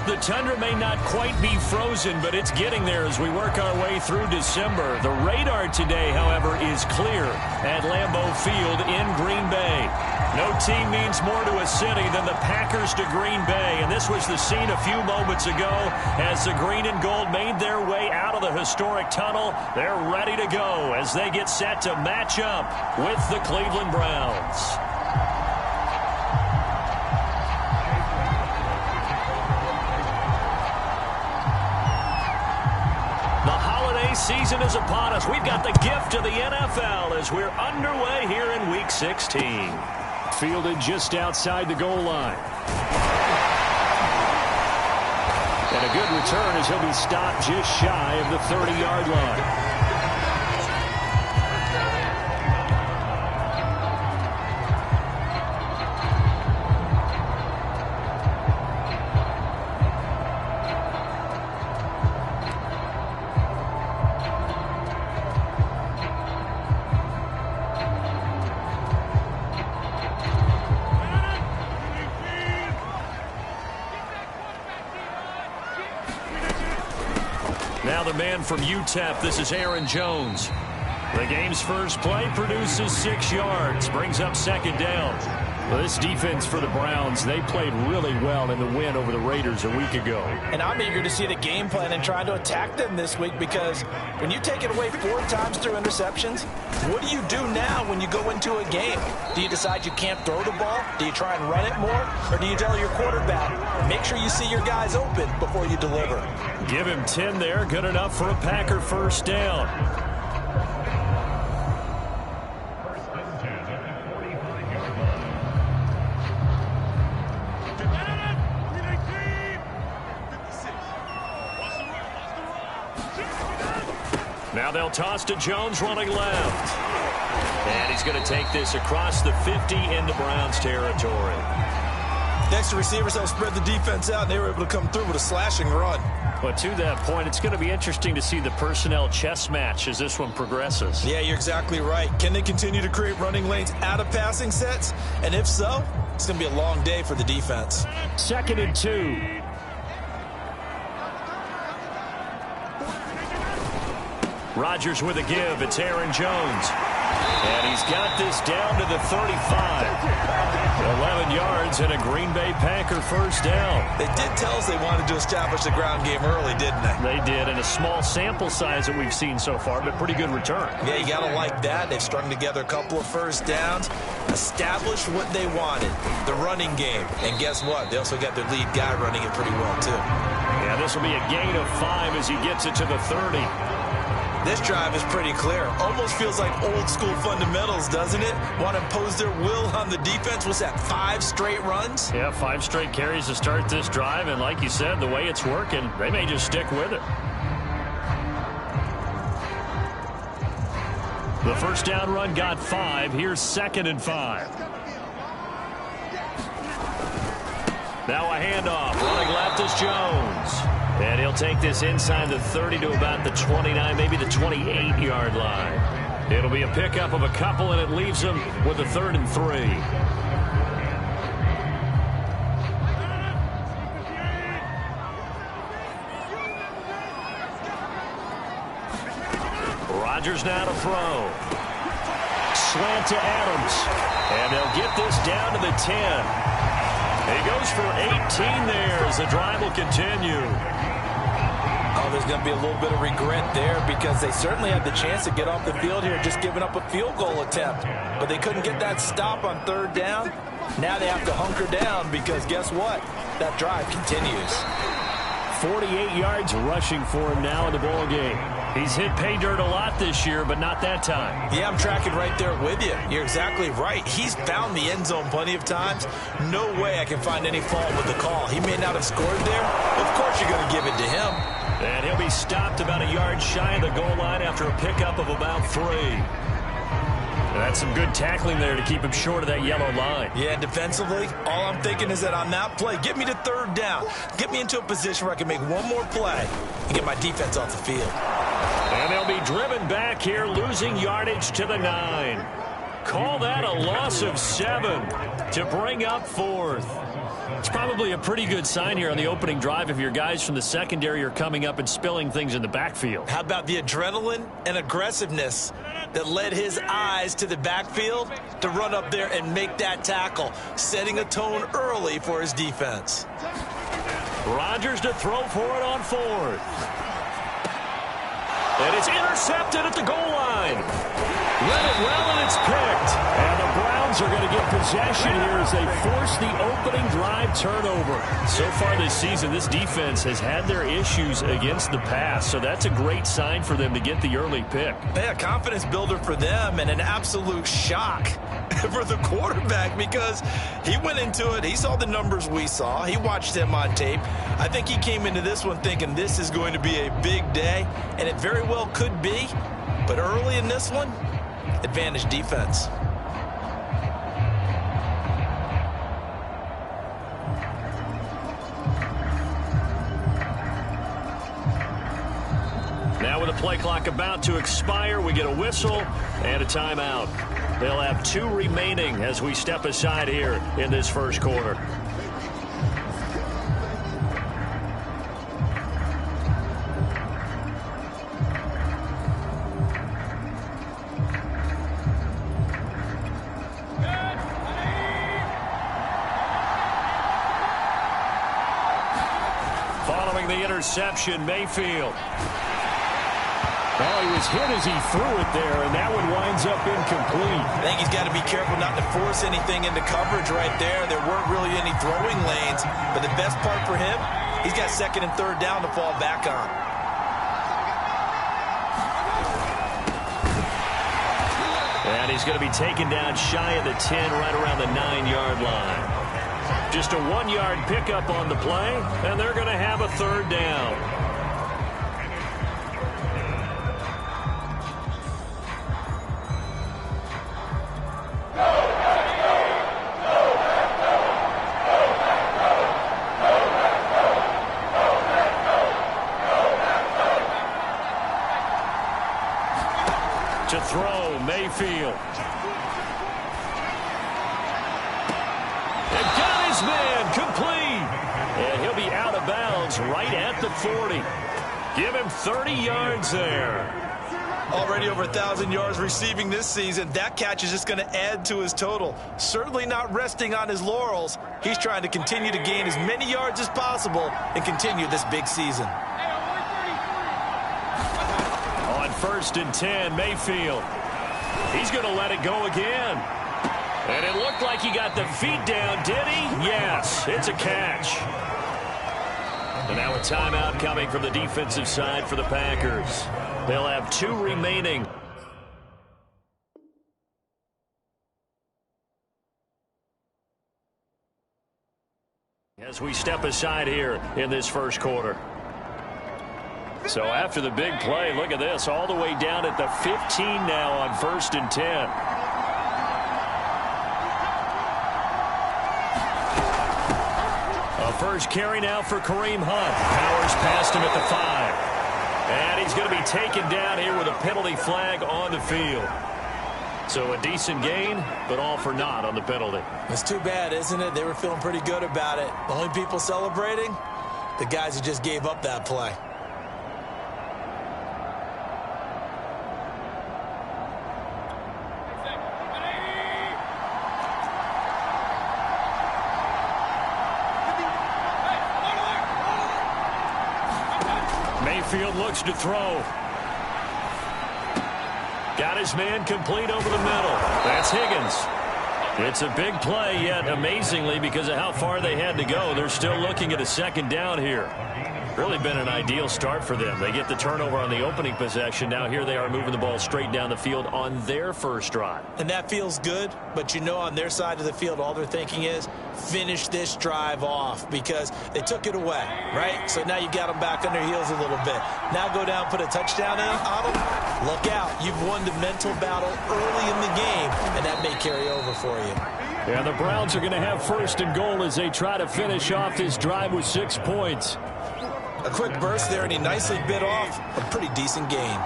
The tundra may not quite be frozen, but it's getting there as we work our way through December. The radar today, however, is clear at Lambeau Field in Green Bay. No team means more to a city than the Packers to Green Bay, and this was the scene a few moments ago as the green and gold made their way out of the historic tunnel. They're ready to go as they get set to match up with the Cleveland Browns. Season is upon us. We've got the gift of the NFL as we're underway here in Week 16. Fielded just outside the goal line. And a good return as he'll be stopped just shy of the 30-yard line. Now the man from UTEP, this is Aaron Jones. The game's first play produces 6 yards, brings up second down. Well, this defense for the Browns, they played really well in the win over the Raiders a week ago. And I'm eager to see the game plan and trying to attack them this week, because when you take it away 4 times through interceptions, what do you do now when you go into a game? Do you decide you can't throw the ball? Do you try and run it more? Or do you tell your quarterback, make sure you see your guys open before you deliver? Give him 10 there, good enough for a Packer first down. Now they'll toss to Jones running left. And he's going to take this across the 50 into Browns territory. The extra receivers have spread the defense out, and they were able to come through with a slashing run. But to that point, it's going to be interesting to see the personnel chess match as this one progresses. Yeah, you're exactly right. Can they continue to create running lanes out of passing sets? And if so, it's going to be a long day for the defense. 2nd and 2. Rodgers with a give. It's Aaron Jones. And he's got this down to the 35. 11 yards and a Green Bay Packer first down. They did tell us they wanted to establish the ground game early, didn't they? They did, and a small sample size that we've seen so far, but pretty good return. Yeah, you got to like that. They've strung together a couple of first downs, established what they wanted, the running game. And guess what? They also got their lead guy running it pretty well, too. Yeah, this will be a gain of 5 as he gets it to the 30. This drive is pretty clear. Almost feels like old school fundamentals, doesn't it? Want to impose their will on the defense. Was that 5 straight runs? Yeah, 5 straight carries to start this drive. And like you said, the way it's working, they may just stick with it. The first down run got 5. Here's 2nd and 5. Now a handoff. Running left is Jones. And he'll take this inside the 30 to about the 29, maybe the 28-yard line. It'll be a pickup of a couple, and it leaves him with a 3rd and 3. Rodgers now to throw. Slant to Adams. And they'll get this down to the 10. He goes for 18 there as the drive will continue. Oh, there's going to be a little bit of regret there, because they certainly had the chance to get off the field here, just giving up a field goal attempt. But they couldn't get that stop on 3rd down. Now they have to hunker down, because guess what? That drive continues. 48 yards rushing for him now in the ball game. He's hit pay dirt a lot this year, but not that time. Yeah, I'm tracking right there with you. You're exactly right. He's found the end zone plenty of times. No way I can find any fault with the call. He may not have scored there. Of course you're going to give it to him. And he'll be stopped about a yard shy of the goal line after a pickup of about 3. That's some good tackling there to keep him short of that yellow line. Yeah, defensively, all I'm thinking is that on that play, get me to 3rd down. Get me into a position where I can make one more play and get my defense off the field. And they'll be driven back here, losing yardage to the 9. Call that a loss of 7 to bring up 4th. It's probably a pretty good sign here on the opening drive if your guys from the secondary are coming up and spilling things in the backfield. How about the adrenaline and aggressiveness that led his eyes to the backfield to run up there and make that tackle, setting a tone early for his defense. Rodgers to throw for it on fourth. And it's intercepted at the goal line. Read it well, and it's picked. And the Browns are going to get possession here as they force the opening drive turnover. So far this season, this defense has had their issues against the pass, so that's a great sign for them to get the early pick. Yeah, confidence builder for them and an absolute shock for the quarterback because he went into it. He saw the numbers we saw. He watched them on tape. I think he came into this one thinking this is going to be a big day, and it very well could be. But early in this one, advantage defense. Now with the play clock about to expire, we get a whistle and a timeout. They'll have 2 remaining as we step aside here in this first quarter. Following the interception, Mayfield. Oh, he was hit as he threw it there, and that one winds up incomplete. I think he's got to be careful not to force anything into coverage right there. There weren't really any throwing lanes, but the best part for him, he's got second and third down to fall back on. And he's going to be taken down shy of the 10, right around the 9-yard line. Just a 1-yard pickup on the play, and they're going to have a third down. To throw, Mayfield. And got his man, complete. And he'll be out of bounds right at the 40. Give him 30 yards there. Already over 1,000 yards receiving this season. That catch is just going to add to his total. Certainly not resting on his laurels. He's trying to continue to gain as many yards as possible and continue this big season. First and 10, Mayfield. He's going to let it go again. And it looked like he got the feet down, did he? Yes, it's a catch. And now a timeout coming from the defensive side for the Packers. They'll have 2 remaining. As we step aside here in this first quarter. So after the big play, look at this, all the way down at the 15 now on first and 10. A first carry now for Kareem Hunt. Powers past him at the 5. And he's going to be taken down here with a penalty flag on the field. So a decent gain, but all for naught on the penalty. It's too bad, isn't it? They were feeling pretty good about it. The only people celebrating, the guys who just gave up that play. Mayfield looks to throw. Got his man complete over the middle. That's Higgins. It's a big play, yet amazingly, because of how far they had to go, they're still looking at a second down here. Really been an ideal start for them. They get the turnover on the opening possession. Now here they are moving the ball straight down the field on their first drive. And that feels good, but you know on their side of the field, all they're thinking is finish this drive off because they took it away, right? So now you got them back on their heels a little bit. Now go down, put a touchdown in on them. Look out. You've won the mental battle early in the game, and that may carry over for you. Yeah, the Browns are going to have first and goal as they try to finish off this drive with 6 points. A quick burst there, and he nicely bit off a pretty decent gain.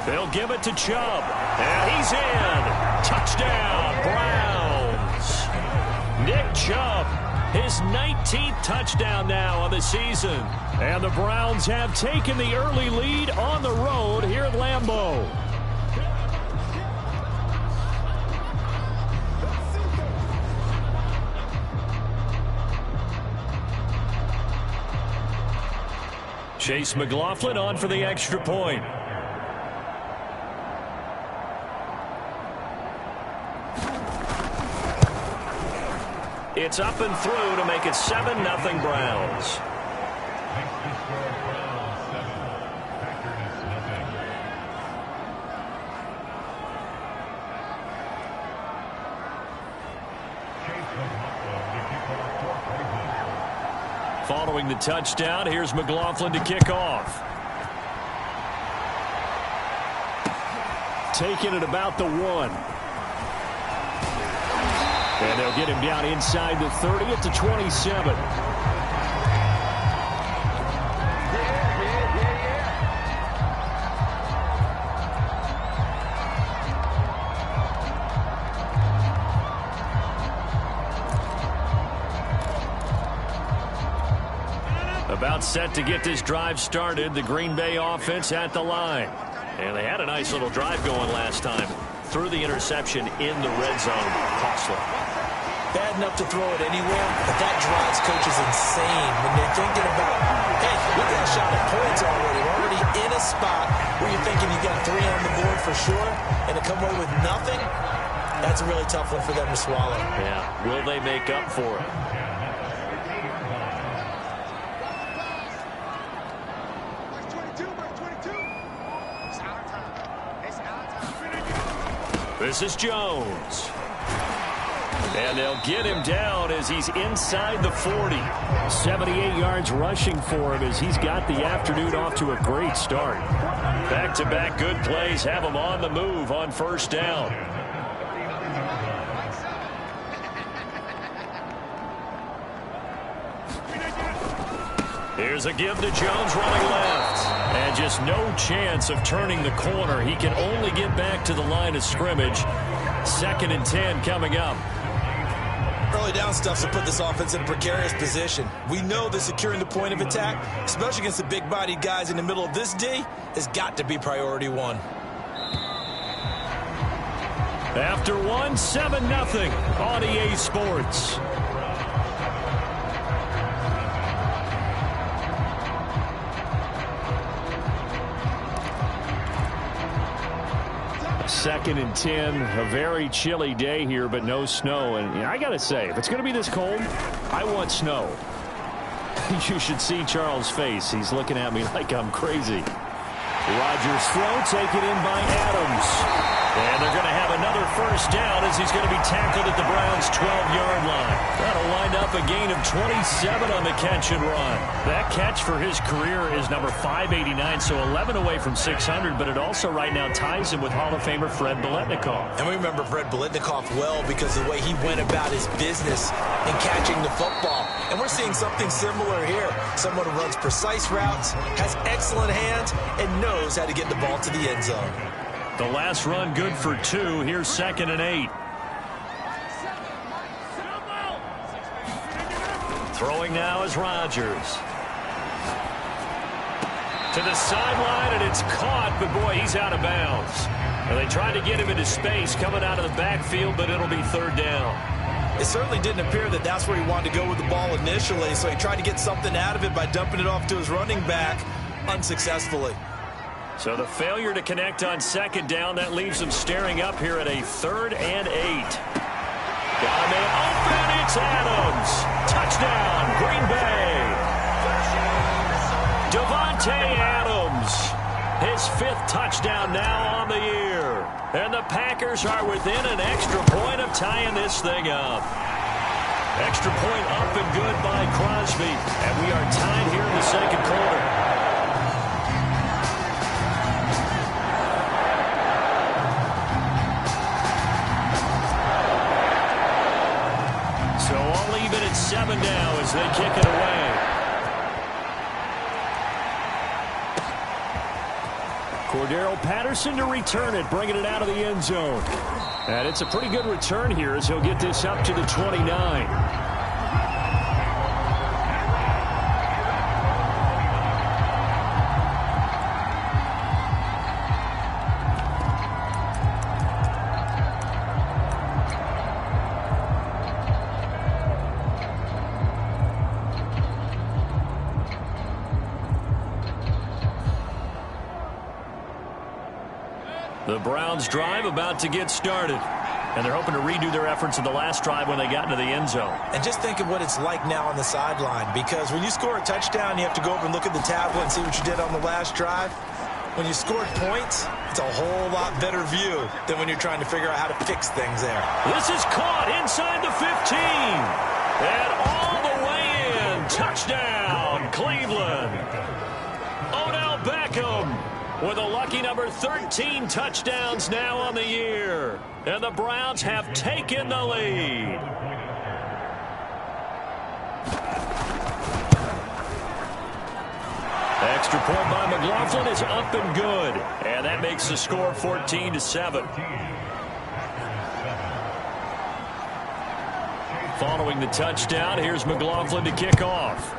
They'll give it to Chubb, and he's in. Touchdown, Browns. Nick Chubb, his 19th touchdown now on the season. And the Browns have taken the early lead on the road here at Lambeau. Chase McLaughlin on for the extra point. It's up and through to make it 7-0 Browns. Following the touchdown, here's McLaughlin to kick off. Taking it about the 1. And they'll get him down inside the 30 at the 27. About set to get this drive started. The Green Bay offense at the line. And they had a nice little drive going last time. Threw the interception in the red zone. Costly. Bad enough to throw it anywhere, but that drives coaches insane when they're thinking about, hey, we got a shot at points already. We're already in a spot where you're thinking you got 3 on the board for sure, and to come away with nothing, that's a really tough one for them to swallow. Yeah, will they make up for it? This is Jones. And they'll get him down as he's inside the 40. 78 yards rushing for him as he's got the afternoon off to a great start. Back-to-back good plays have him on the move on first down. Here's a give to Jones running left. And just no chance of turning the corner. He can only get back to the line of scrimmage. 2nd and 10 coming up. Early down stuff to put this offense in a precarious position. We know that securing the point of attack, especially against the big-bodied guys in the middle of this D, has got to be priority 1. After 1, 7-0 on EA Sports. Second and 10, a very chilly day here, but no snow. And I got to say, if it's going to be this cold, I want snow. You should see Charles' face. He's looking at me like I'm crazy. Rodgers' throw taken in by Adams. And they're going to have another first down as he's going to be tackled at the Browns' 12-yard line. That'll wind up a gain of 27 on the catch and run. That catch for his career is number 589, so 11 away from 600, but it also right now ties him with Hall of Famer Fred Biletnikoff. And we remember Fred Biletnikoff well because of the way he went about his business in catching the football. And we're seeing something similar here. Someone who runs precise routes, has excellent hands, and knows how to get the ball to the end zone. The last run good for 2. Here's 2nd and 8. Throwing now is Rodgers. To the sideline, and it's caught, but boy, he's out of bounds. And they tried to get him into space coming out of the backfield, but it'll be 3rd down. It certainly didn't appear that that's where he wanted to go with the ball initially, so he tried to get something out of it by dumping it off to his running back unsuccessfully. So the failure to connect on 2nd down, that leaves them staring up here at a 3rd and 8. Got a man open, it's Adams. Touchdown, Green Bay. Davante Adams, his 5th touchdown now on the year. And the Packers are within an extra point of tying this thing up. Extra point up and good by Crosby. And we are tied here in the 2nd quarter. So all even at 7 now as they kick it away. Cordero Patterson to return it, bringing it out of the end zone. And it's a pretty good return here as he'll get this up to the 29. The Browns drive about to get started. And they're hoping to redo their efforts in the last drive when they got into the end zone. And just think of what it's like now on the sideline, because when you score a touchdown, you have to go over and look at the tablet and see what you did on the last drive. When you scored points, it's a whole lot better view than when you're trying to figure out how to fix things there. This is caught inside the 15. And all the way in. Touchdown, Cleveland. Odell Beckham with a lucky number 13 touchdowns now on the year. And the Browns have taken the lead. Extra point by McLaughlin is up and good. And that makes the score 14-7. Following the touchdown, here's McLaughlin to kick off.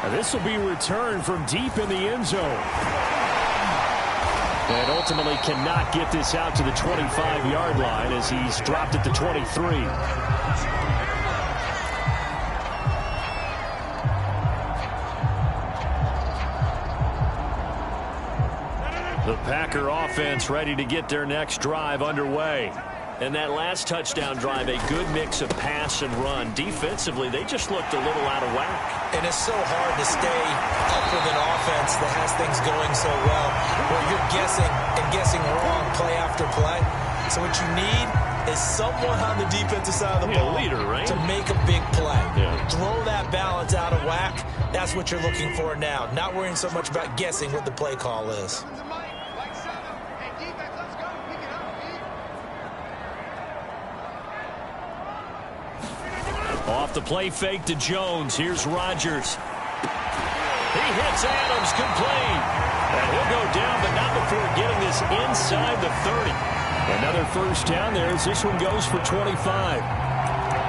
And this will be returned from deep in the end zone. And ultimately cannot get this out to the 25-yard line as he's dropped at the 23. The Packer offense ready to get their next drive underway. And that last touchdown drive, a good mix of pass and run. Defensively, they just looked a little out of whack. And it's so hard to stay up with an offense that has things going so well, where you're guessing and guessing wrong play after play. So what you need is someone on the defensive side of the ball, leader, right? to make a big play. Yeah. Throw that balance out of whack. That's what you're looking for now. Not worrying so much about guessing what the play call is. Off the play fake to Jones. Here's Rodgers. He hits Adams complete. And he'll go down, but not before getting this inside the 30. Another first down there as this one goes for 25.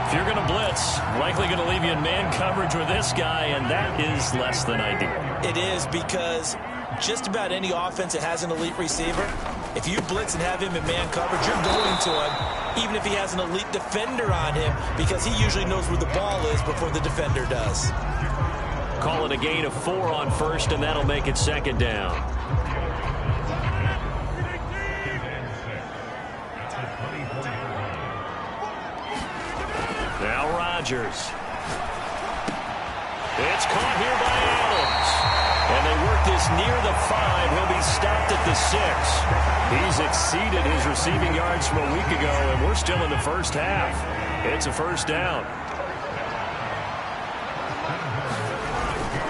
If you're going to blitz, likely going to leave you in man coverage with this guy, and that is less than ideal. It is, because just about any offense that has an elite receiver, if you blitz and have him in man coverage, you're going to him, even if he has an elite defender on him, because he usually knows where the ball is before the defender does. Call it a gain of 4 on first, and that'll make it second down. Now Rodgers. It's caught here by Adams. And they work this near the 5. He'll be stopped at the 6. He's exceeded his receiving yards from a week ago, and we're still in the first half. It's a first down.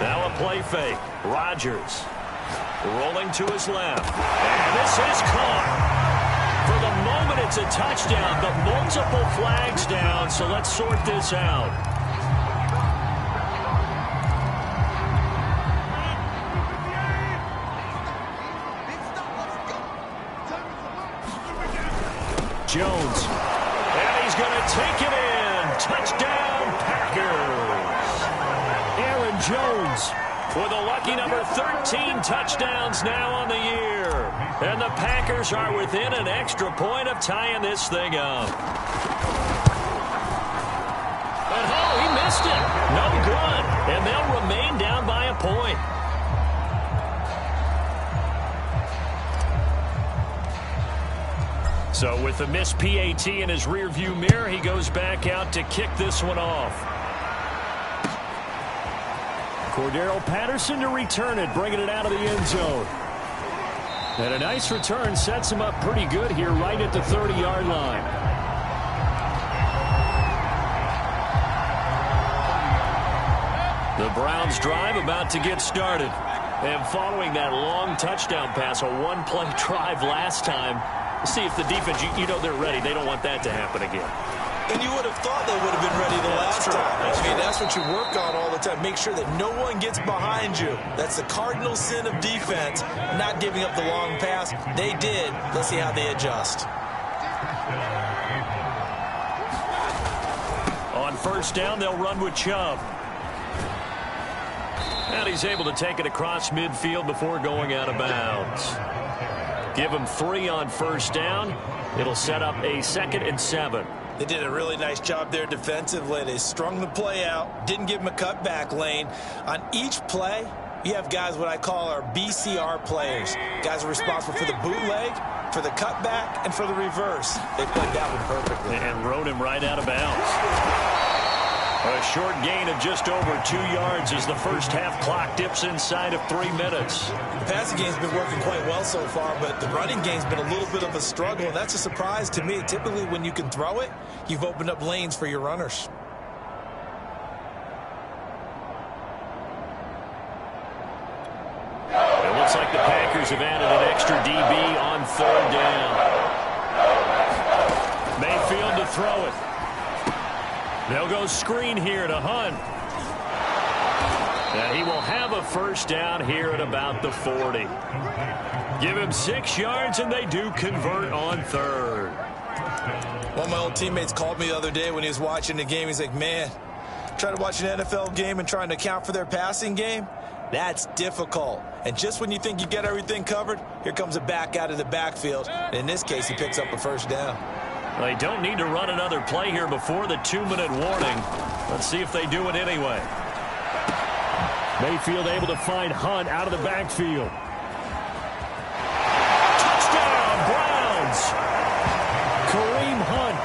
Now a play fake. Rodgers rolling to his left. And this is caught. For the moment, it's a touchdown, but multiple flags down, so let's sort this out. Jones. And he's going to take it in. Touchdown, Packers. Aaron Jones with a lucky number 13 touchdowns now on the year. And the Packers are within an extra point of tying this thing up. And oh, he missed it. No good. And they'll remain down by a point. So with the missed PAT in his rearview mirror, he goes back out to kick this one off. Cordero Patterson to return it, bringing it out of the end zone. And a nice return sets him up pretty good here right at the 30-yard line. The Browns drive about to get started. And following that long touchdown pass, a one-play drive last time, see if the defense, you know they're ready. They don't want that to happen again. And you would have thought they would have been ready the last time. I mean, that's what you work on all the time. Make sure that no one gets behind you. That's the cardinal sin of defense, not giving up the long pass. They did. Let's see how they adjust. On first down, they'll run with Chubb. And he's able to take it across midfield before going out of bounds. Give him 3 on first down. It'll set up a 2nd and 7. They did a really nice job there defensively. They strung the play out, didn't give him a cutback lane. On each play, you have guys what I call our BCR players. Guys are responsible for the bootleg, for the cutback, and for the reverse. They played that one perfectly. And rode him right out of bounds. A short gain of just over 2 yards as the first half clock dips inside of 3 minutes. The passing game's been working quite well so far, but the running game's been a little bit of a struggle, and that's a surprise to me. Typically, when you can throw it, you've opened up lanes for your runners. It looks like the Packers have added an extra DB on 3rd down. Mayfield to throw it. They'll go screen here to Hunt. And he will have a first down here at about the 40. Give him 6 yards, and they do convert on 3rd. One of my old teammates called me the other day when he was watching the game. He's like, man, trying to watch an NFL game and trying to account for their passing game, that's difficult. And just when you think you get everything covered, here comes a back out of the backfield. And in this case, he picks up a first down. They don't need to run another play here before the 2-minute warning. Let's see if they do it anyway. Mayfield able to find Hunt out of the backfield. Touchdown, Browns! Kareem Hunt,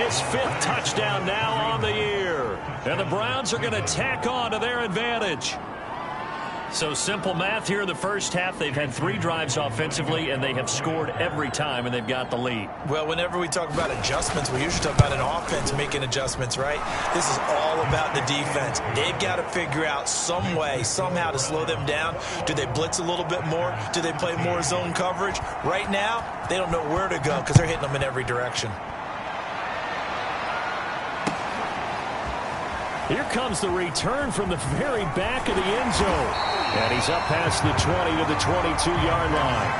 his 5th touchdown now on the year. And the Browns are going to tack on to their advantage. So simple math here in the first half. They've had 3 drives offensively, and they have scored every time, and they've got the lead. Well, whenever we talk about adjustments, we usually talk about an offense making adjustments, right? This is all about the defense. They've got to figure out some way, somehow to slow them down. Do they blitz a little bit more? Do they play more zone coverage? Right now, they don't know where to go because they're hitting them in every direction. Here comes the return from the very back of the end zone. And he's up past the 20 to the 22-yard line.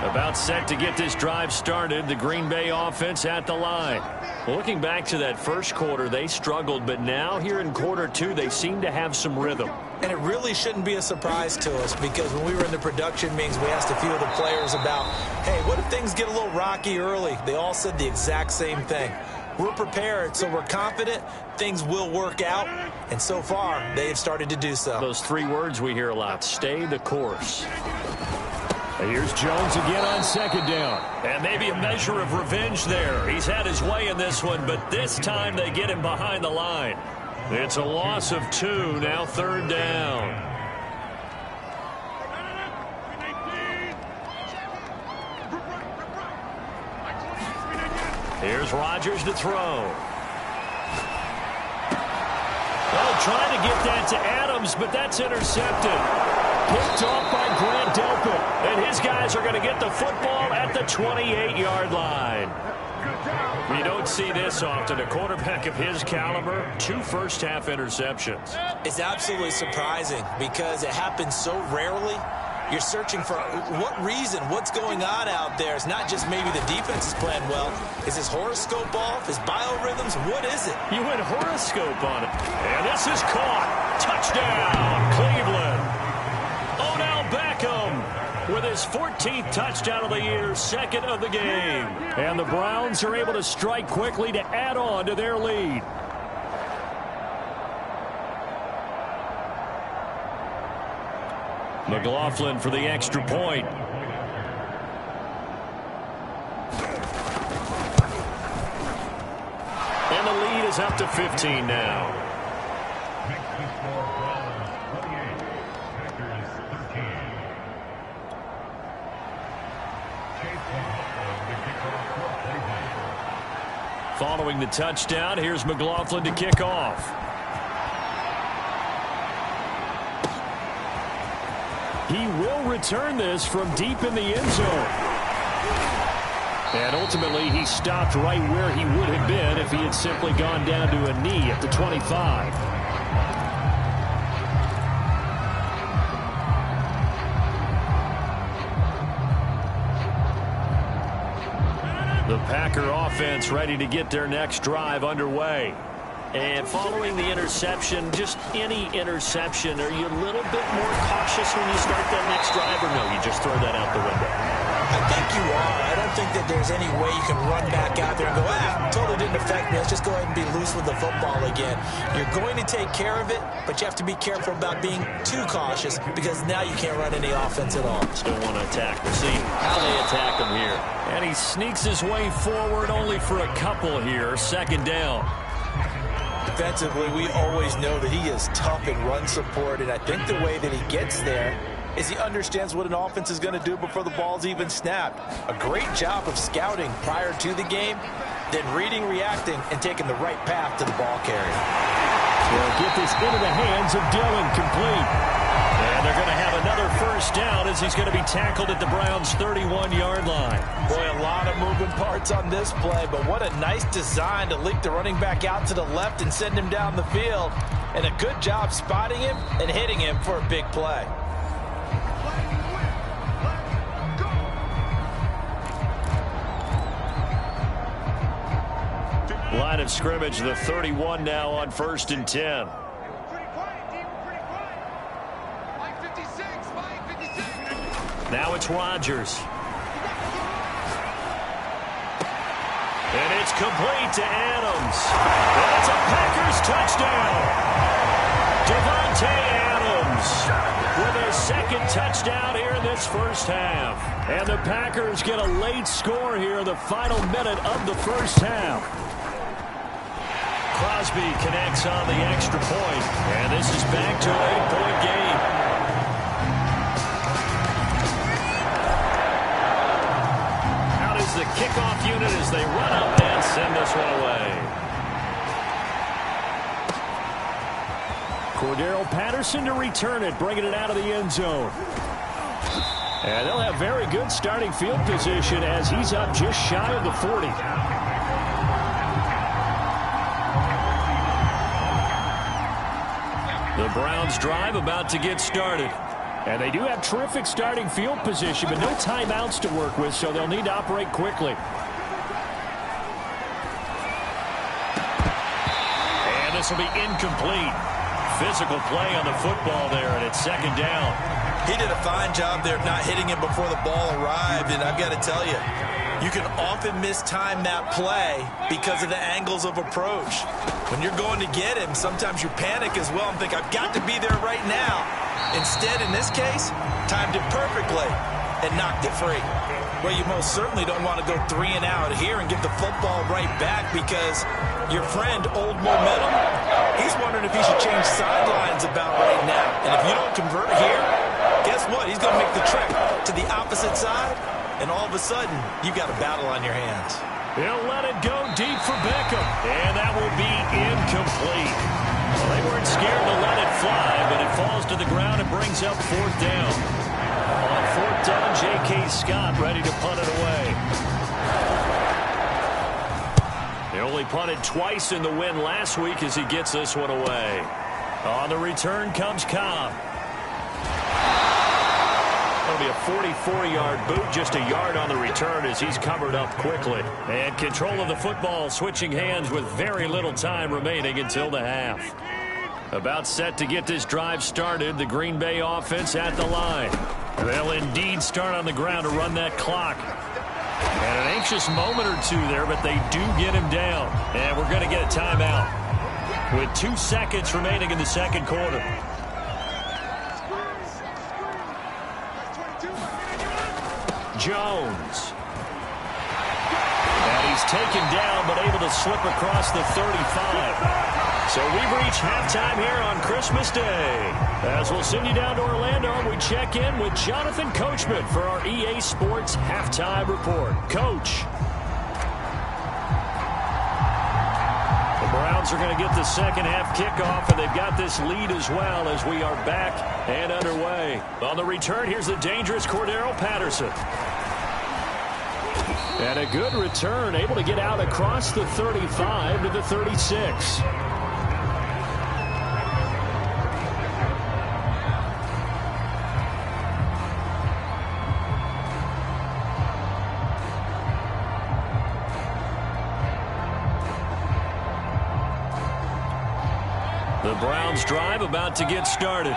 About set to get this drive started. The Green Bay offense at the line. Looking back to that first quarter, they struggled, but now here in quarter 2, they seem to have some rhythm. And it really shouldn't be a surprise to us because when we were in the production meetings, we asked a few of the players about, hey, what if things get a little rocky early? They all said the exact same thing. We're prepared, so we're confident things will work out. And so far, they have started to do so. Those 3 words we hear a lot, stay the course. Here's Jones again on 2nd down. And maybe a measure of revenge there. He's had his way in this one, but this time they get him behind the line. It's a loss of 2, now 3rd down. Here's Rodgers to throw. Oh, trying to get that to Adams, but that's intercepted. Picked off by Grant Delpit. And his guys are going to get the football at the 28-yard line. You don't see this often. A quarterback of his caliber, 2 first-half interceptions. It's absolutely surprising because it happens so rarely. You're searching for what reason, what's going on out there. It's not just maybe the defense is playing well. Is his horoscope off? His biorhythms? What is it? You went horoscope on it. And this is caught. Touchdown, Cleveland. Odell Beckham with his 14th touchdown of the year, 2nd of the game. And the Browns are able to strike quickly to add on to their lead. McLaughlin for the extra point. And the lead is up to 15 now. Following the touchdown, here's McLaughlin to kick off. He will return this from deep in the end zone. And ultimately, he stopped right where he would have been if he had simply gone down to a knee at the 25. The Packer offense ready to get their next drive underway. And following the interception, just any interception, are you a little bit more cautious when you start that next drive, or no, you just throw that out the window? I think you are. I don't think that there's any way you can run back out there and go, totally didn't affect me. Let's just go ahead and be loose with the football again. You're going to take care of it, but you have to be careful about being too cautious because now you can't run any offense at all. Still want to attack. We'll see how they attack him here. And he sneaks his way forward only for a couple here. Second down. Defensively, we always know that he is tough in run support, and I think the way that he gets there is he understands what an offense is going to do before the ball's even snapped. A great job of scouting prior to the game, then reading, reacting, and taking the right path to the ball carrier. They'll get this into the hands of Dillon, complete. And they're going to have another first down as he's going to be tackled at the Browns' 31-yard line. Boy, a lot of moving parts on this play, but what a nice design to leak the running back out to the left and send him down the field. And a good job spotting him and hitting him for a big play. Line of scrimmage, the 31 now on 1st and 10. Now it's Rodgers. And it's complete to Adams. And it's a Packers touchdown. Devontae Adams with a second touchdown here in this first half. And the Packers get a late score here in the final minute of the first half. Crosby connects on the extra point, and this is back to an 8-point game. Out is the kickoff unit as they run up and send this one away. Cordero Patterson to return it, bringing it out of the end zone. And they'll have very good starting field position as he's up just shy of the 40. The Browns drive about to get started. And they do have terrific starting field position, but no timeouts to work with, so they'll need to operate quickly. And this will be incomplete. Physical play on the football there, and it's second down. He did a fine job there of not hitting him before the ball arrived, and I've got to tell you, you can often mistime that play because of the angles of approach. When you're going to get him, sometimes you panic as well and think, I've got to be there right now. Instead, in this case, timed it perfectly and knocked it free. Well, you most certainly don't want to go 3 and out here and give the football right back because your friend, Old Momentum, he's wondering if he should change sidelines about right now. And if you don't convert here, guess what? He's going to make the trek to the opposite side, and all of a sudden, you've got a battle on your hands. He'll let it go deep for Beckham, and that will be incomplete. Well, they weren't scared to let it fly, but it falls to the ground and brings up 4th down. On 4th down, J.K. Scott ready to punt it away. They only punted twice in the win last week as he gets this one away. On the return comes Cobb. That'll be a 44-yard boot, just a yard on the return as he's covered up quickly. And control of the football switching hands with very little time remaining until the half. About set to get this drive started, the Green Bay offense at the line. They'll indeed start on the ground to run that clock. And an anxious moment or two there, but they do get him down. And we're going to get a timeout with 2 seconds remaining in the second quarter. Jones. And he's taken down, but able to slip across the 35. So we've reached halftime here on Christmas Day. As we'll send you down to Orlando, we check in with Jonathan Coachman for our EA Sports Halftime Report. Coach. The Browns Browns are going to get the second half kickoff, and they've got this lead as well as we are back and underway. On the return, here's the dangerous Cordero Patterson. And a good return, able to get out across the 35 to the 36. The Browns drive about to get started.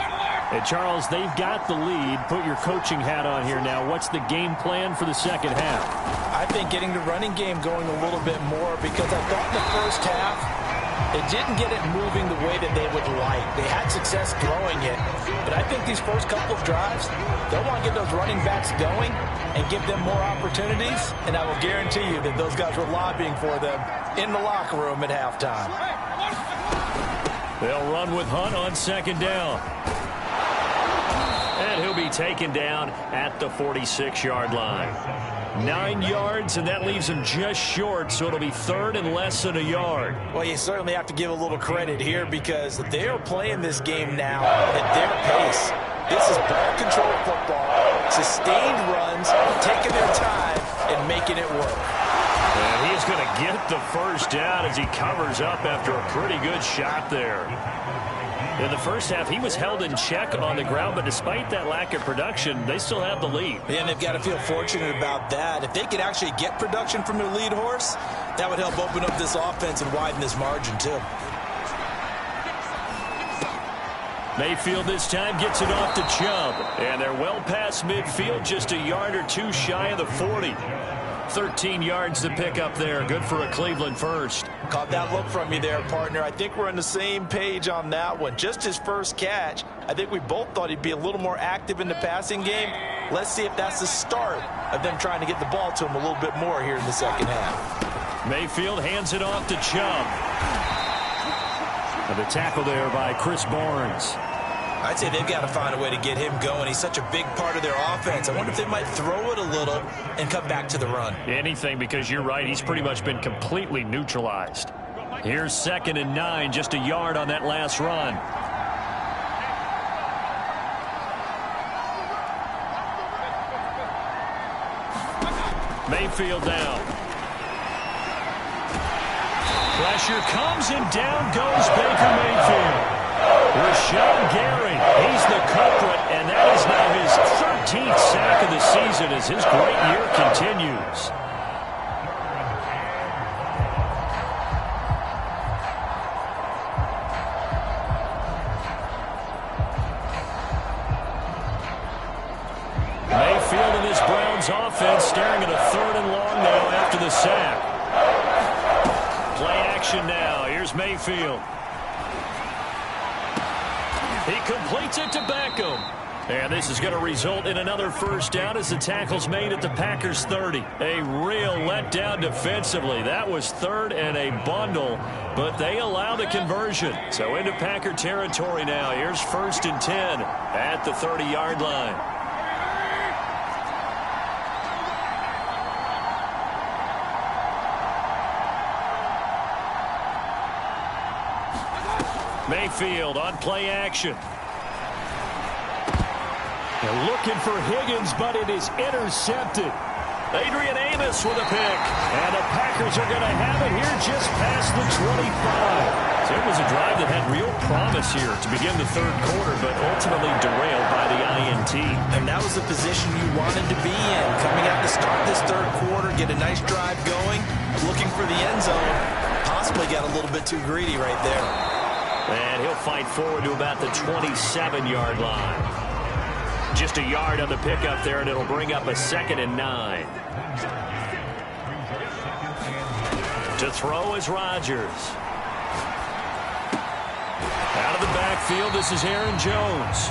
And Charles, they've got the lead. Put your coaching hat on here now. What's the game plan for the second half? I think getting the running game going a little bit more, because I thought in the first half it didn't get it moving the way that they would like. They had success throwing it, but I think these first couple of drives, they'll want to get those running backs going and give them more opportunities, and I will guarantee you that those guys were lobbying for them in the locker room at halftime. They'll run with Hunt on second down. And he'll be taken down at the 46-yard line. 9 yards, and that leaves him just short, so it'll be third and less than a yard. Well, you certainly have to give a little credit here, because they are playing this game now at their pace. This is ball control football, sustained runs, taking their time and making it work. And he's going to get the first down as he covers up after a pretty good shot there. In the first half, he was held in check on the ground, but despite that lack of production, they still have the lead. And they've got to feel fortunate about that. If they could actually get production from their lead horse, that would help open up this offense and widen this margin too. Mayfield this time gets it off to Chubb. And they're well past midfield, just a yard or two shy of the 40. 13 yards to pick up there. Good for a Cleveland first. Caught that look from you there, partner. I think we're on the same page on that one. Just his first catch. I think we both thought he'd be a little more active in the passing game. Let's see if that's the start of them trying to get the ball to him a little bit more here in the second half. Mayfield hands it off to Chubb. And the tackle there by Chris Barnes. I'd say they've got to find a way to get him going. He's such a big part of their offense. I wonder if they might throw it a little and come back to the run. Anything, because you're right. He's pretty much been completely neutralized. Here's 2nd and 9, just a yard on that last run. Mayfield down. Pressure comes and down goes Baker Mayfield. Rashawn Gary, he's the culprit, and that is now his 13th sack of the season as his great year continues. Mayfield and this Browns offense staring at a 3rd and long now after the sack. Play action now. Here's Mayfield. He completes it to Beckham. And this is going to result in another first down as the tackle's made at the Packers 30. A real letdown defensively. That was 3rd and a bundle, but they allow the conversion. So into Packer territory now. Here's 1st and 10 at the 30-yard line. Mayfield on play action. They're looking for Higgins, but it is intercepted. Adrian Amos with a pick. And the Packers are going to have it here just past the 25. So it was a drive that had real promise here to begin the 3rd quarter, but ultimately derailed by the INT. And that was the position you wanted to be in. Coming out to start this 3rd quarter, get a nice drive going, looking for the end zone. Possibly got a little bit too greedy right there. And he'll fight forward to about the 27-yard line. Just a yard on the pickup there, and it'll bring up a 2nd and 9. To throw is Rodgers. Out of the backfield, this is Aaron Jones.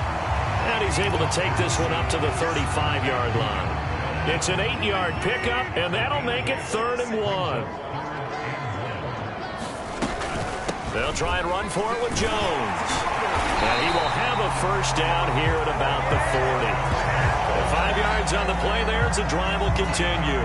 And he's able to take this one up to the 35-yard line. It's an 8-yard pickup, and that'll make it 3rd and 1. They'll try and run for it with Jones. And he will have a first down here at about the 40. 5 yards on the play there as the drive will continue.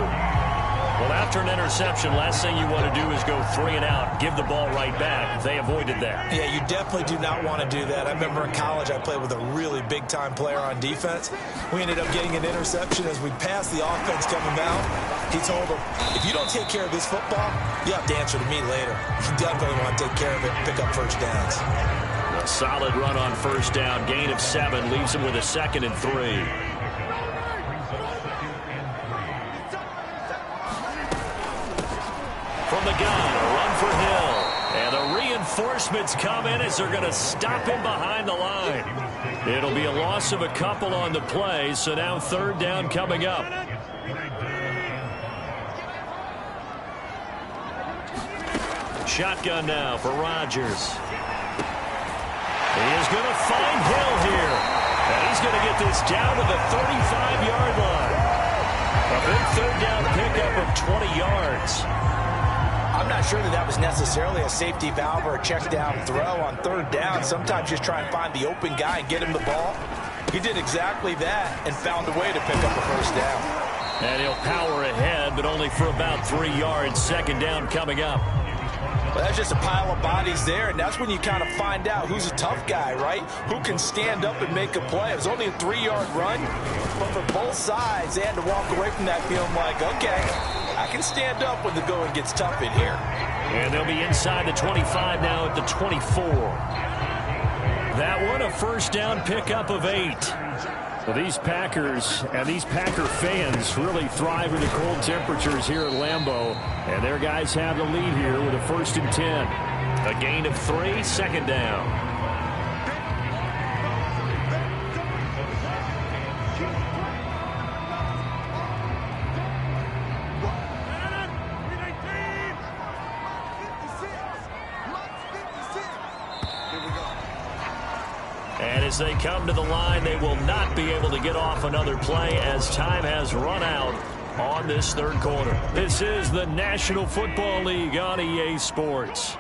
Well, after an interception, last thing you want to do is go 3 and out, give the ball right back. They avoided that. Yeah, you definitely do not want to do that. I remember in college I played with a really big-time player on defense. We ended up getting an interception as we passed the offense coming out. He told him, if you don't take care of this football, you have to answer to me later. You definitely want to take care of it and pick up first downs. A solid run on first down. Gain of 7 leaves him with a 2nd and 3. From the gun, a run for Hill. And the reinforcements come in as they're going to stop him behind the line. It'll be a loss of a couple on the play, so now 3rd down coming up. Shotgun now for Rodgers. He is going to find Hill here. And he's going to get this down to the 35-yard line. A big 3rd down pickup of 20 yards. I'm not sure that was necessarily a safety valve or a check down throw on 3rd down. Sometimes just try and find the open guy and get him the ball. He did exactly that and found a way to pick up a first down. And he'll power ahead, but only for about 3 yards. 2nd down coming up. Well, that's just a pile of bodies there, and that's when you kind of find out who's a tough guy, right? Who can stand up and make a play. It was only a 3-yard run, but for both sides, they had to walk away from that feeling like, okay, I can stand up when the going gets tough in here. And they'll be inside the 25 now at the 24. That one a first down pickup of 8. Well, these Packers and these Packer fans really thrive in the cold temperatures here at Lambeau. And their guys have the lead here with a 1st and 10. A gain of 3, 2nd down. And as they come to the line, they will not be able to get off another play as time has run out on this 3rd quarter. This is the National Football League on EA Sports.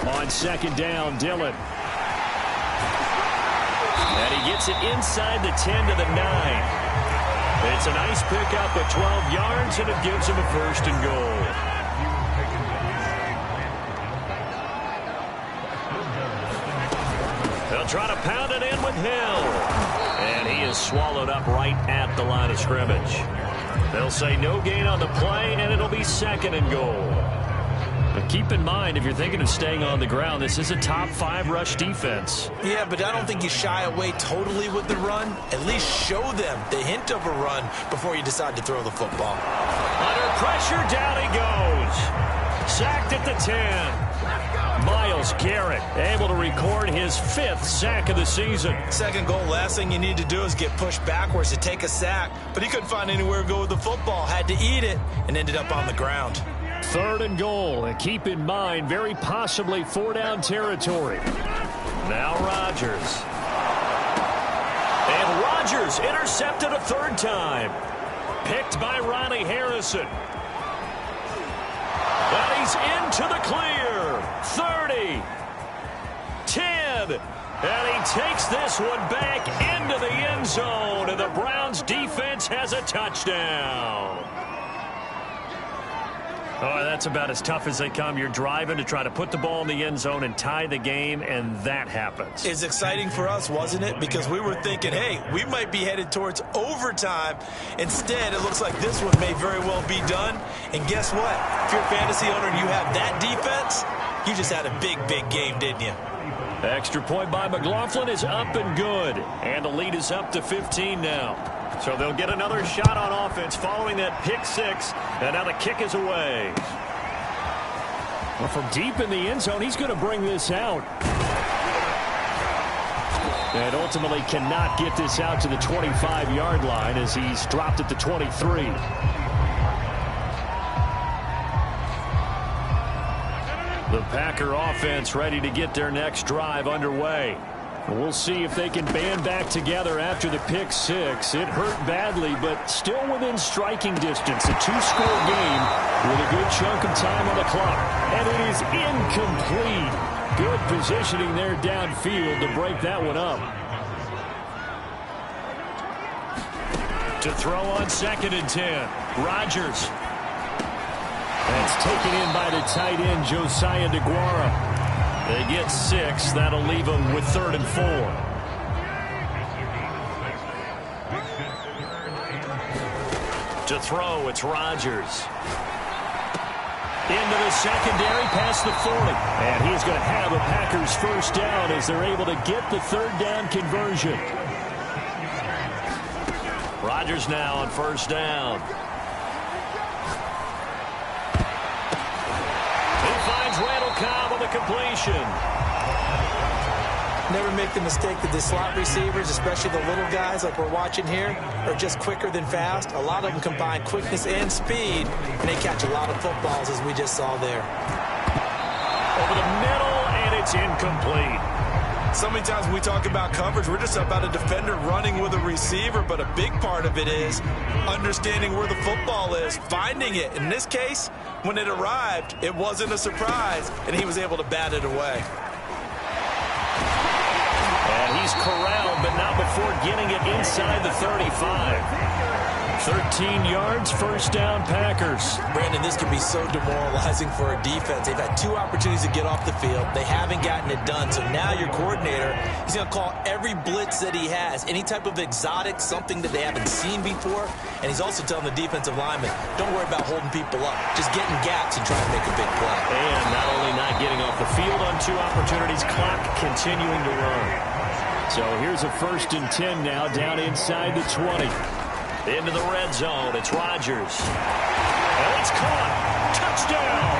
On 2nd down, Dillon. And he gets it inside the 10 to the 9. It's a nice pickup of 12 yards, and it gives him a 1st and goal. They'll try to pound it in with Hill. And he is swallowed up right at the line of scrimmage. They'll say no gain on the play, and it'll be 2nd and goal. But keep in mind, if you're thinking of staying on the ground, this is a top 5 rush defense. Yeah, but I don't think you shy away totally with the run. At least show them the hint of a run before you decide to throw the football. Under pressure, down he goes. Sacked at the 10. Myles Garrett able to record his 5th sack of the season. 2nd goal, last thing you need to do is get pushed backwards to take a sack. But he couldn't find anywhere to go with the football. Had to eat it and ended up on the ground. 3rd and goal. And keep in mind, very possibly 4-down territory. Now Rodgers. And Rodgers intercepted a 3rd time. Picked by Ronnie Harrison. And he's into the clear. 30. 10. And he takes this one back into the end zone. And the Browns defense has a touchdown. Oh, that's about as tough as they come. You're driving to try to put the ball in the end zone and tie the game, and that happens. It's exciting for us, wasn't it? Because we were thinking, hey, we might be headed towards overtime. Instead, it looks like this one may very well be done. And guess what? If you're a fantasy owner and you have that defense, you just had a big, big game, didn't you? Extra point by McLaughlin is up and good. And the lead is up to 15 now. So they'll get another shot on offense following that pick 6. And now the kick is away. Well, from deep in the end zone, he's going to bring this out. And ultimately cannot get this out to the 25-yard line as he's dropped at the 23. The Packer offense ready to get their next drive underway. We'll see if they can band back together after the pick 6. It hurt badly, but still within striking distance. A 2-score game with a good chunk of time on the clock. And it is incomplete. Good positioning there downfield to break that one up. To throw on 2nd and 10. Rodgers. That's taken in by the tight end, Josiah DeGuara. They get 6. That'll leave them with 3rd and 4. To throw, it's Rodgers. Into the secondary, past the 40. And he's going to have a Packers first down as they're able to get the 3rd down conversion. Rodgers now on 1st down. He finds Randall Cobb on the completion. Never make the mistake that the slot receivers, especially the little guys like we're watching here, are just quicker than fast. A lot of them combine quickness and speed, and they catch a lot of footballs, as we just saw there. Over the middle, and it's incomplete. So many times when we talk about coverage, we're just about a defender running with a receiver, but a big part of it is understanding where the football is, finding it. In this case, when it arrived, it wasn't a surprise, and he was able to bat it away. And he's corralled, but not before getting it inside the 35. 13 yards, 1st down, Packers. Brandon, this can be so demoralizing for a defense. They've had 2 opportunities to get off the field. They haven't gotten it done. So now your coordinator, he's going to call every blitz that he has, any type of exotic, something that they haven't seen before. And he's also telling the defensive lineman, don't worry about holding people up. Just get in gaps and try to make a big play. And not only not getting off the field on 2 opportunities, clock continuing to run. So here's a 1st and 10 now, down inside the 20. Into the red zone, it's Rodgers. And it's caught. Touchdown!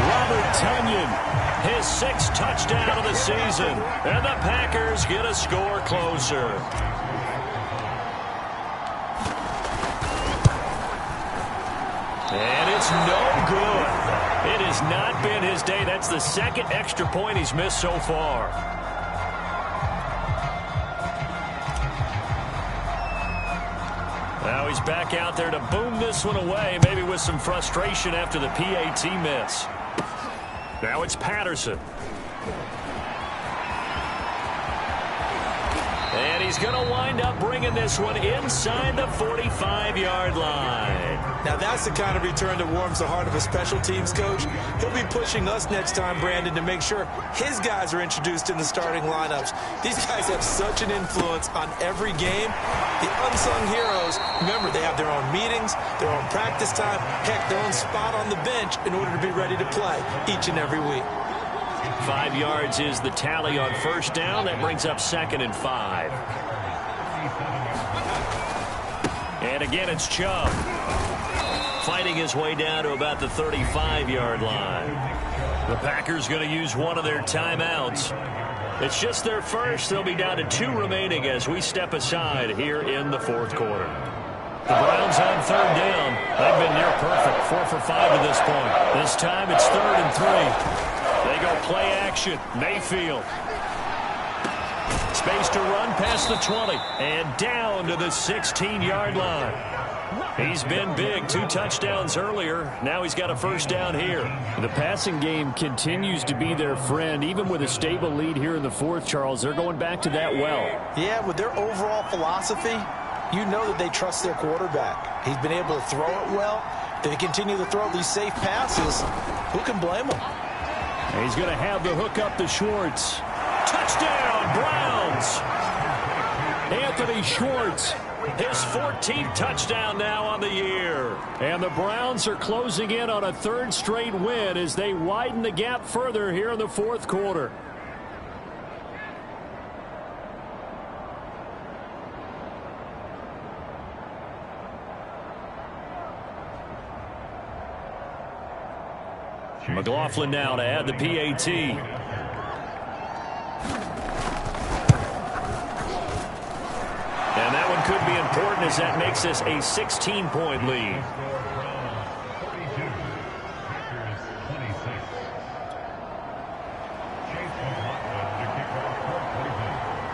Robert Tonyan, his 6th touchdown of the season. And the Packers get a score closer. And it's no good. It has not been his day. That's the 2nd extra point he's missed so far. Now he's back out there to boom this one away, maybe with some frustration after the PAT miss. Now it's Patterson. And he's going to wind up bringing this one inside the 45-yard line. Now that's the kind of return that warms the heart of a special teams coach. He'll be pushing us next time, Brandon, to make sure his guys are introduced in the starting lineups. These guys have such an influence on every game. The unsung heroes, remember, they have their own meetings, their own practice time, heck, their own spot on the bench in order to be ready to play each and every week. 5 yards is the tally on 1st down. That brings up 2nd and 5. And again, it's Chubb. Fighting his way down to about the 35-yard line. The Packers going to use one of their timeouts. It's just their first. They'll be down to 2 remaining as we step aside here in the 4th quarter. The Browns on 3rd down. They've been near perfect, 4 for 5 to this point. This time it's 3rd and 3. They go play action. Mayfield. Space to run past the 20 and down to the 16-yard line. He's been big. 2 touchdowns earlier. Now he's got a 1st down here. The passing game continues to be their friend. Even with a stable lead here in the 4th, Charles, they're going back to that well. Yeah, with their overall philosophy, you know that they trust their quarterback. He's been able to throw it well. They continue to throw these safe passes. Who can blame them? He's going to have the hook up to Schwartz. Touchdown, Browns! Anthony Schwartz. His 14th touchdown now on the year. And the Browns are closing in on a 3rd straight win as they widen the gap further here in the 4th quarter. McLaughlin now to add the PAT. And that one could be important as that makes this a 16-point lead.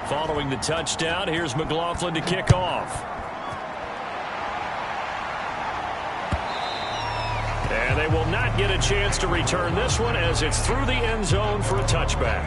Following the touchdown, here's McLaughlin to kick off. And they will not get a chance to return this one as it's through the end zone for a touchback.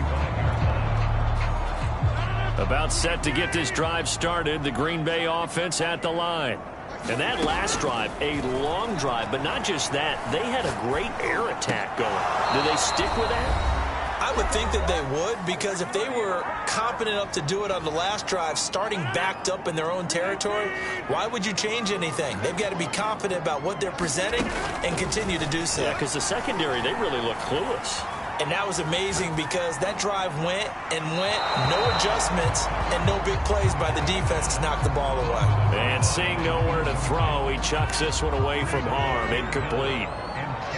About set to get this drive started. The Green Bay offense at the line. And that last drive, a long drive, but not just that. They had a great air attack going. Do they stick with that? I would think that they would, because if they were competent enough to do it on the last drive, starting backed up in their own territory, why would you change anything? They've got to be confident about what they're presenting and continue to do so. Yeah, because the secondary, they really look clueless. And that was amazing because that drive went and went, no adjustments, and no big plays by the defense to knock the ball away. And seeing nowhere to throw, he chucks this one away from harm. Incomplete.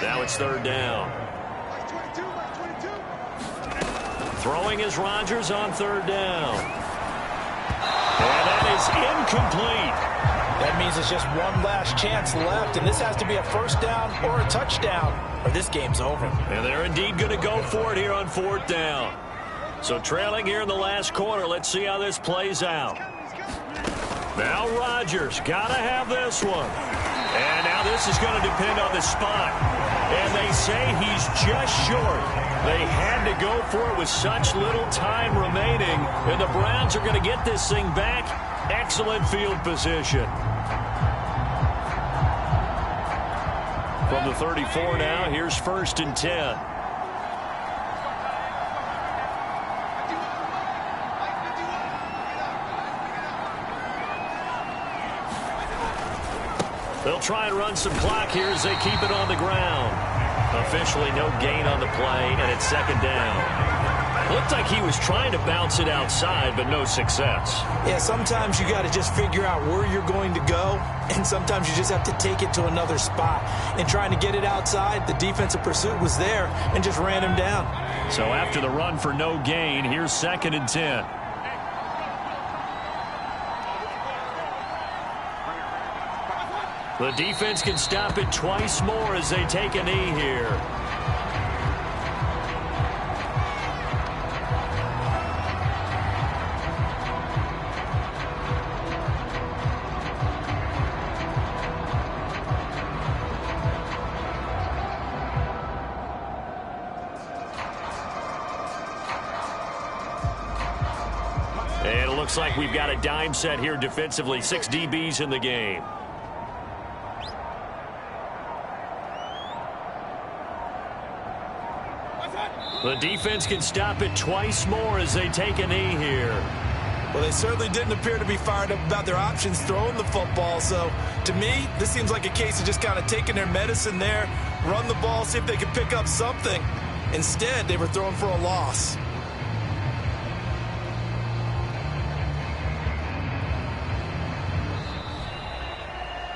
Now it's third down. Throwing is Rodgers on third down. And that is incomplete. That means it's just one last chance left, and this has to be a first down or a touchdown, or this game's over. And they're indeed going to go for it here on fourth down. So trailing here in the last quarter, let's see how this plays out. Now Rodgers got to have this one. And now this is going to depend on the spot. And they say he's just short. They had to go for it with such little time remaining. And the Browns are going to get this thing back. Excellent field position. From the 34 now, here's 1st and 10. They'll try and run some clock here as they keep it on the ground. Officially no gain on the play, and it's second down. Looked like he was trying to bounce it outside, but no success. Yeah, sometimes you got to just figure out where you're going to go, and sometimes you just have to take it to another spot. And trying to get it outside, the defensive pursuit was there and just ran him down. So after the run for no gain, here's 2nd and 10. The defense can stop it twice more as they take a knee here. And it looks like we've got a dime set here defensively. 6 DBs in the game. The defense can stop it twice more as they take a knee here. Well, they certainly didn't appear to be fired up about their options throwing the football. So, to me, this seems like a case of just kind of taking their medicine there, run the ball, see if they can pick up something. Instead, they were throwing for a loss.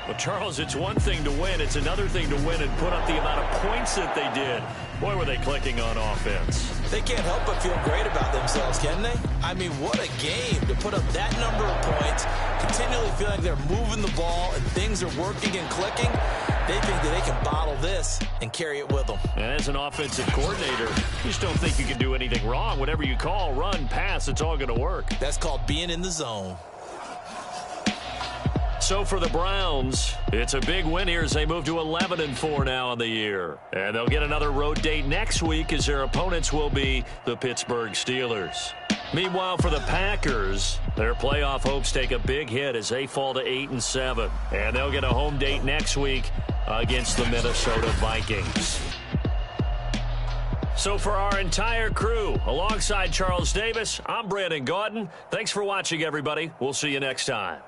Well, Charles, it's one thing to win. It's another thing to win and put up the amount of points that they did. Boy, were they clicking on offense. They can't help but feel great about themselves, can they? I mean, what a game to put up that number of points, continually feeling they're moving the ball and things are working and clicking. They think that they can bottle this and carry it with them. And as an offensive coordinator, you just don't think you can do anything wrong. Whatever you call, run, pass, it's all going to work. That's called being in the zone. So for the Browns, it's a big win here as they move to 11-4 now on the year. And they'll get another road date next week as their opponents will be the Pittsburgh Steelers. Meanwhile, for the Packers, their playoff hopes take a big hit as they fall to 8-7. And they'll get a home date next week against the Minnesota Vikings. So for our entire crew, alongside Charles Davis, I'm Brandon Gaudin. Thanks for watching, everybody. We'll see you next time.